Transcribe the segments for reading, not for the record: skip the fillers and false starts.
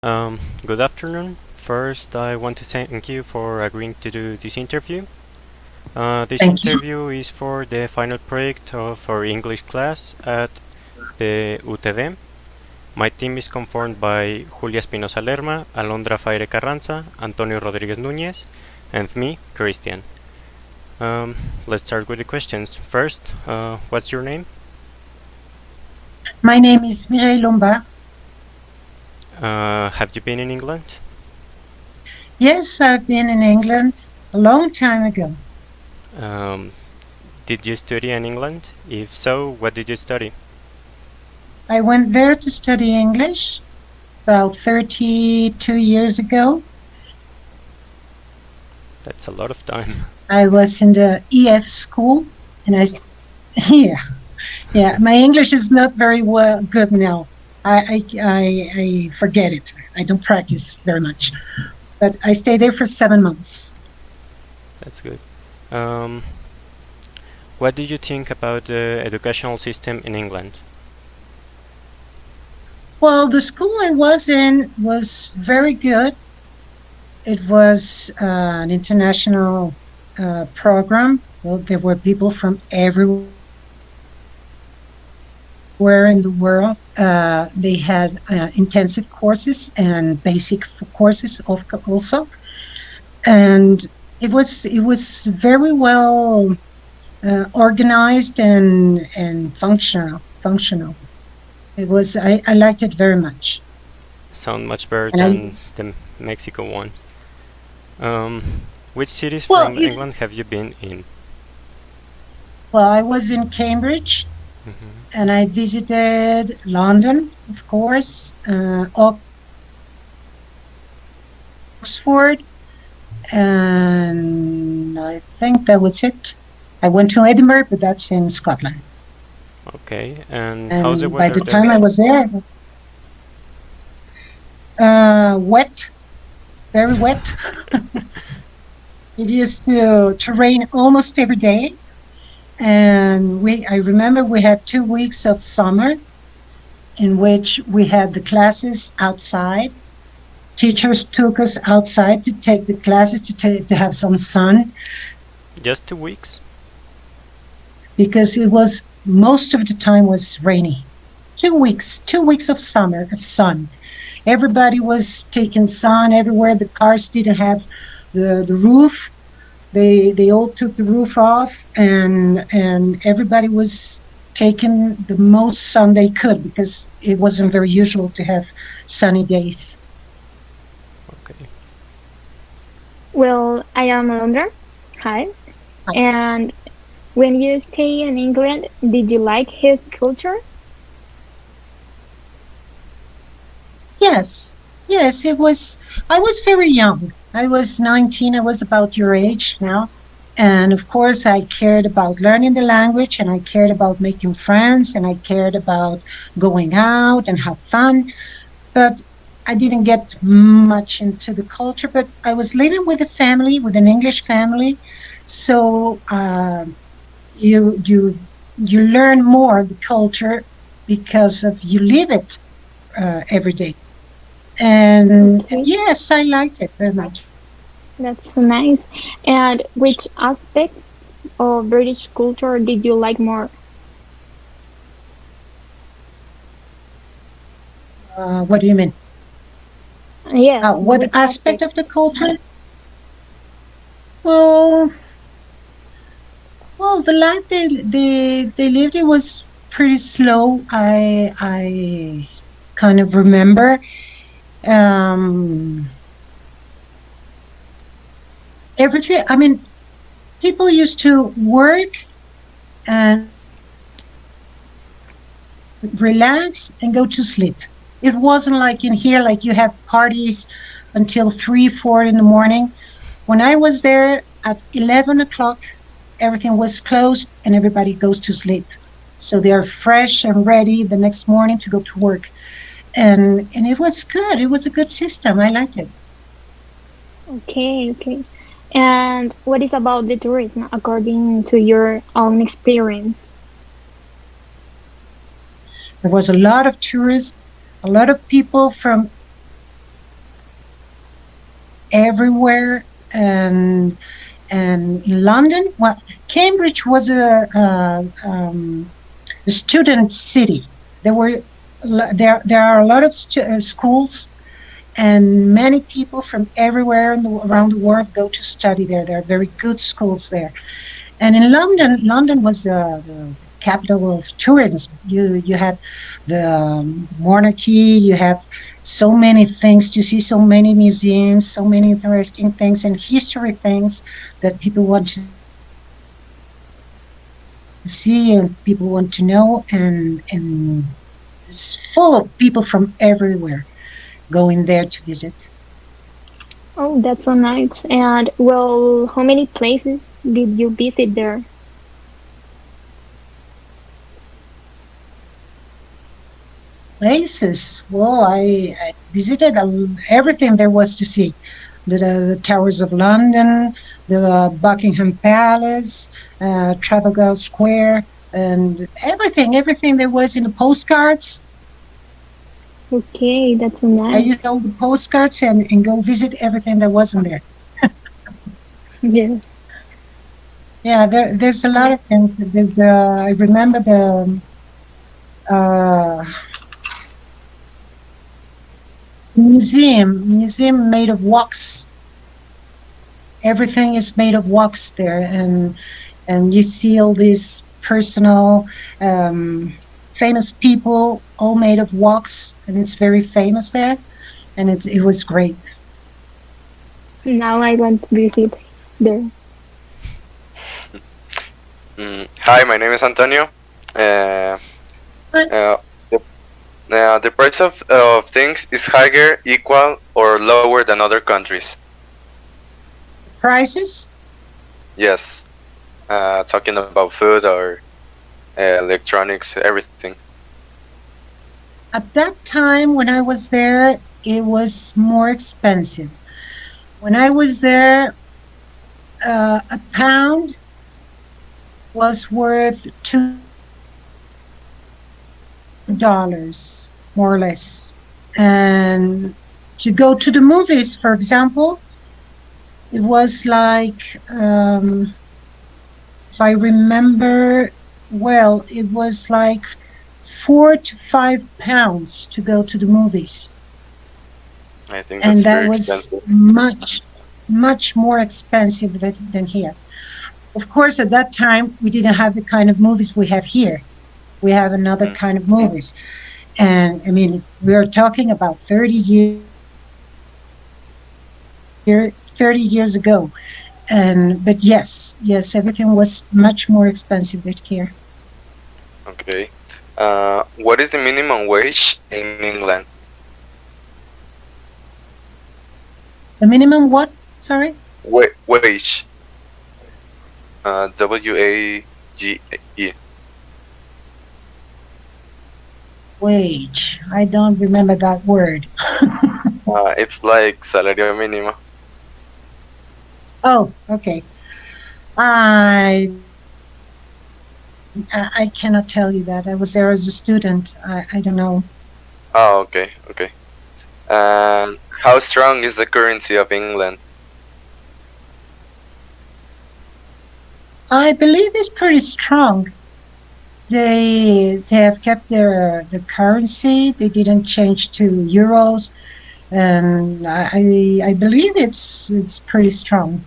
Good afternoon. First, I want to thank you for agreeing to do this interview. This Thank you. interview is for the final project of our English class at the UTD. My team is conformed by Julia Espinosa Lerma, Alondra Faire Carranza, Antonio Rodriguez Núñez, and me, Christian. Let's start with the questions. First, what's your name? My name is Mireille Lombard. Have you been in England? Yes, I've been in England a long time ago. Um, did you study in England? If so, what did you study? I went there to study English about 32 years ago. That's a lot of time. I was in the EF school and yeah, yeah, my English is not very well good now. I forget it. I don't practice very much, but I stayed there for 7 months. That's good. Um, what did you think about the educational system in England? Well, the school I was in was very good. It was an international program. Well, there were people from everywhere in the world. They had intensive courses and basic courses also, and it was very well organized and functional. It was I liked it very much, Sound much better and I than the Mexico ones. Um, which cities well, from England have you been in? I was in Cambridge Hmm. and I visited London, of course, Oxford, and I think that was it. I went to Edinburgh, but that's in Scotland. Okay, and how's the And by weather the there? time I was there, wet, very wet. It used to rain almost every day, and I remember we had 2 weeks of summer in which we had the classes outside. Teachers took us outside to take the classes to have some sun Just 2 weeks? because it was most of the time was rainy. 2 weeks, 2 weeks of summer of sun. Everybody was taking sun everywhere. The cars didn't have the roof. They all took the roof off, and everybody was taking the most sun they could because it wasn't very usual to have sunny days. Okay. Well, I am Alondra. Hi. And when you stay in England, did you like his culture? Yes, yes, it was. I was very young. I was 19. I was about your age now. And of course, I cared about learning the language and I cared about making friends and I cared about going out and have fun. But I didn't get much into the culture. But I was living with a family, with an English family. So you learn more the culture because of you live it every day. And Okay, yes, I liked it very much. that's nice. And which aspects of British culture did you like more? What do you mean? Yes, What which aspect aspect? of the culture? Well, the life they lived it was pretty slow. I kind of remember um, everything. I mean, people used to work and relax and go to sleep. It wasn't like in here, like you have parties until 3, 4 in the morning. When I was there at 11 o'clock, everything was closed and everybody goes to sleep. So they are fresh and ready the next morning to go to work. And it was good. It was a good system. I liked it. Okay, okay. And what is about the tourism according to your own experience? There was a lot of tourists, a lot of people from everywhere. And in London, well, Cambridge was a student city. There were there are a lot of schools, and many people from everywhere around the world go to study there. There are very good schools there. And in London, London was the capital of tourism. You had the monarchy. You have so many things to see, so many museums, so many interesting things and history things that people want to see and people want to know. And it's full of people from everywhere going there to visit. Oh, that's so nice. And well, how many places did you visit there? Places. Well, I visited everything there was to see. The Towers of London, the Buckingham Palace, Trafalgar Square, and everything there was in the postcards. Okay, that's so I nice. used all the postcards and go visit everything that wasn't there. Yeah. Yeah, there's a lot of things. I remember the uh, museum made of wax. Everything is made of wax there, and you see all these personal, famous people, all made of wax, and it's very famous there, and it was great. Now I want to visit there. Hi, my name is Antonio. Uh, But uh, the, the price of things is higher, equal, or lower than other countries. prices Yes, talking about food or electronics, everything. at that time when I was there, it was more expensive. When I was there, a pound was worth $2, more or less. And to go to the movies, for example, it was like, if I remember well, it was like £4 to £5 to go to the movies. I think And that's that very was expensive. much more expensive than here. Of course, at that time, we didn't have the kind of movies we have here. We have another Mm. kind of movies. And I mean, we are talking about 30 years ago. But yes, everything was much more expensive than here. Okay. What is the minimum wage in England? The minimum what? Sorry? Wage. WAGE. Wage. I don't remember that word. It's like salario minimo. Oh, okay. I I cannot tell you that. I was there as a student. I don't know. Oh, okay, okay. And how strong is the currency of England? I believe it's pretty strong. They have kept their currency. They didn't change to euros, and I believe it's pretty strong.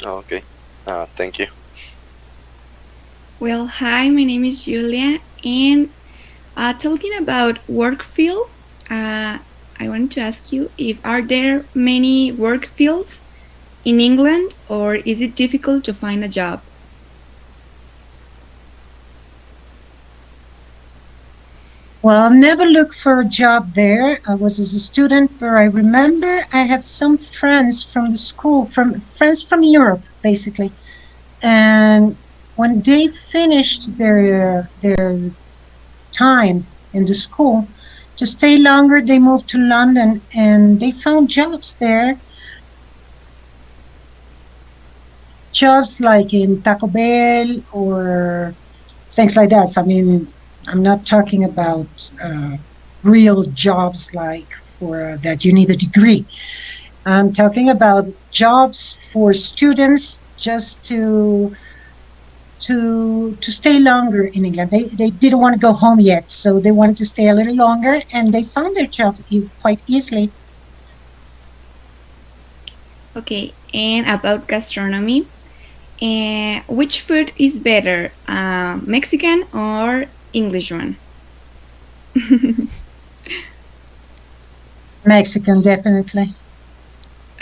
Oh, okay. Thank you. Well, hi, my name is Julia, and talking about work field, I wanted to ask you if are there many work fields in England, or is it difficult to find a job? Well, I never looked for a job there. I was as a student, but I remember I have some friends from the school, from friends from Europe, basically. And when they finished their time in the school, to stay longer, they moved to London and they found jobs there. Jobs like in Taco Bell or things like that. So, I mean, I'm not talking about real jobs like for that you need a degree. I'm talking about jobs for students just to stay longer in England. They didn't want to go home yet, so they wanted to stay a little longer, and they found their job quite easily. Okay, and about gastronomy, which food is better, Mexican or English one? Mexican, definitely,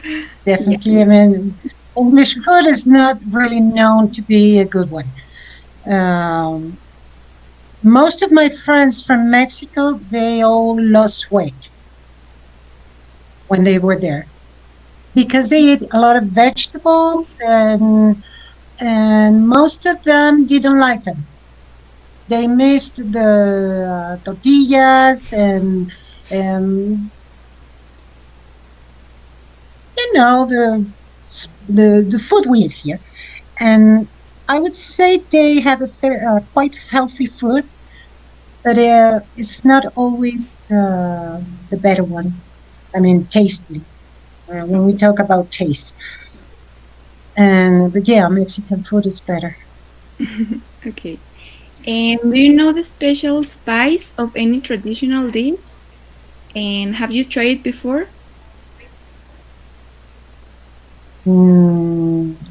Yeah. definitely. I mean, English food is not really known to be a good one. Um, Most of my friends from Mexico, they all lost weight when they were there because they ate a lot of vegetables, and most of them didn't like them. They missed the tortillas and the food we eat here. And I would say they have quite healthy food, but it's not always the better one. I mean, tasty. When we talk about taste, and but yeah, Mexican food is better. Okay. And do you know the special spice of any traditional dish? And have you tried it before?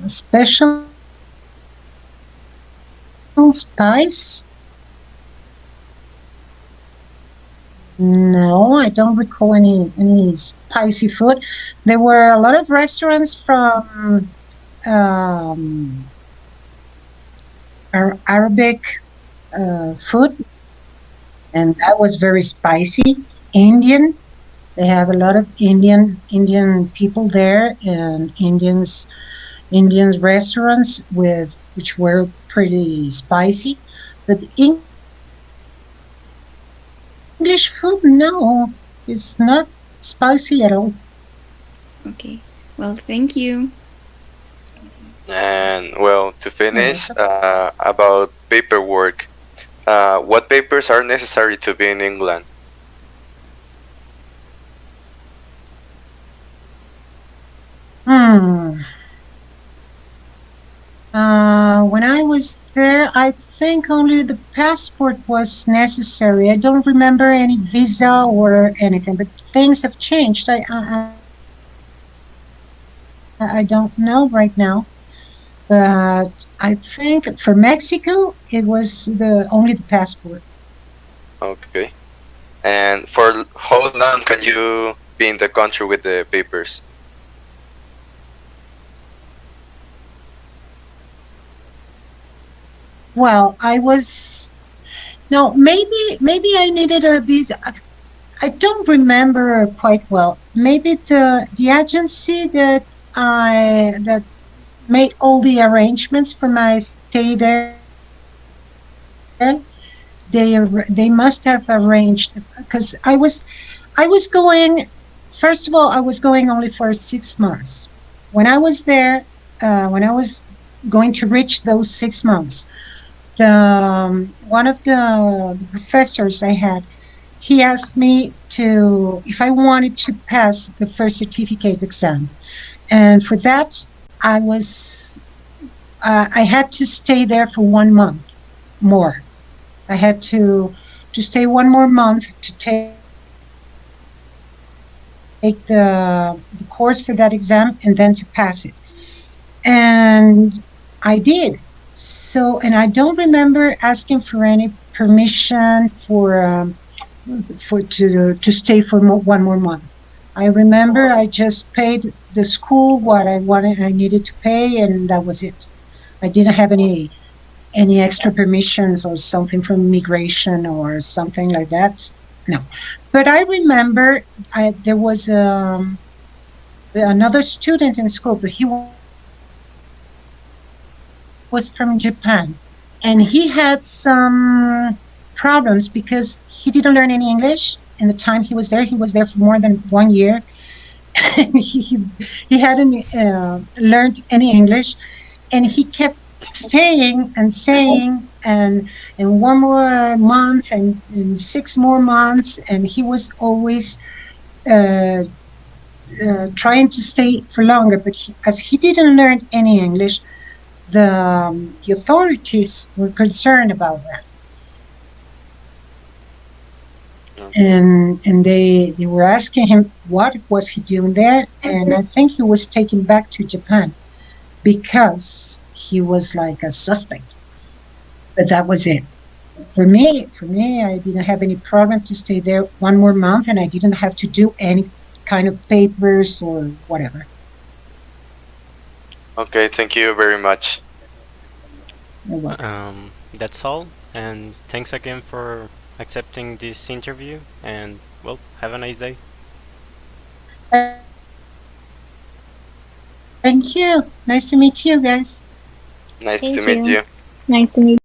Special spice? No, I don't recall any spicy food. There were a lot of restaurants from um, Arabic food, and that was very spicy. Indian, they have a lot of Indian people there, and Indians restaurants with which were pretty spicy. But English food, no, it's not spicy at all. Okay. Well, thank you. And well, to You're finish, welcome. about paperwork. What papers are necessary to be in England? Hmm. When I was there, I think only the passport was necessary. I don't remember any visa or anything, but things have changed. I don't know right now, but I think for Mexico it was the only the passport. Okay. And for how long can you be in the country with the papers? Well, I was no, maybe I needed a visa. I don't remember quite well. Maybe the agency that made all the arrangements for my stay there, they must have arranged because I was going. First of all, I was going only for 6 months. When I was there, when I was going to reach those 6 months, one of the professors I had, he asked me to if I wanted to pass the first certificate exam, and for that I was I had to stay there for 1 month more. I had to stay one more month to take the course for that exam and then to pass it. And I did. So, and I don't remember asking for any permission to stay for one more month. I remember I just paid the school what I needed to pay, and that was it. I didn't have any extra permissions or something from immigration or something like that. No, but I remember there was another student in school, but he was from Japan, and he had some problems because he didn't learn any English in the time he was there. He was there for more than 1 year, and he hadn't learned any English, and he kept staying and saying and one more month and 6 more months, and he was always uh, trying to stay for longer, but as he didn't learn any English, the authorities were concerned about that. And they were asking him what was he doing there, and I think he was taken back to Japan because he was like a suspect. But that was it. For me, I didn't have any problem to stay there one more month, and I didn't have to do any kind of papers or whatever. Okay, thank you very much. You're welcome. That's all, and thanks again for accepting this interview, and well, have a nice day. Thank you. Nice to meet you guys. Nice Thank to meet you. you. Nice to meet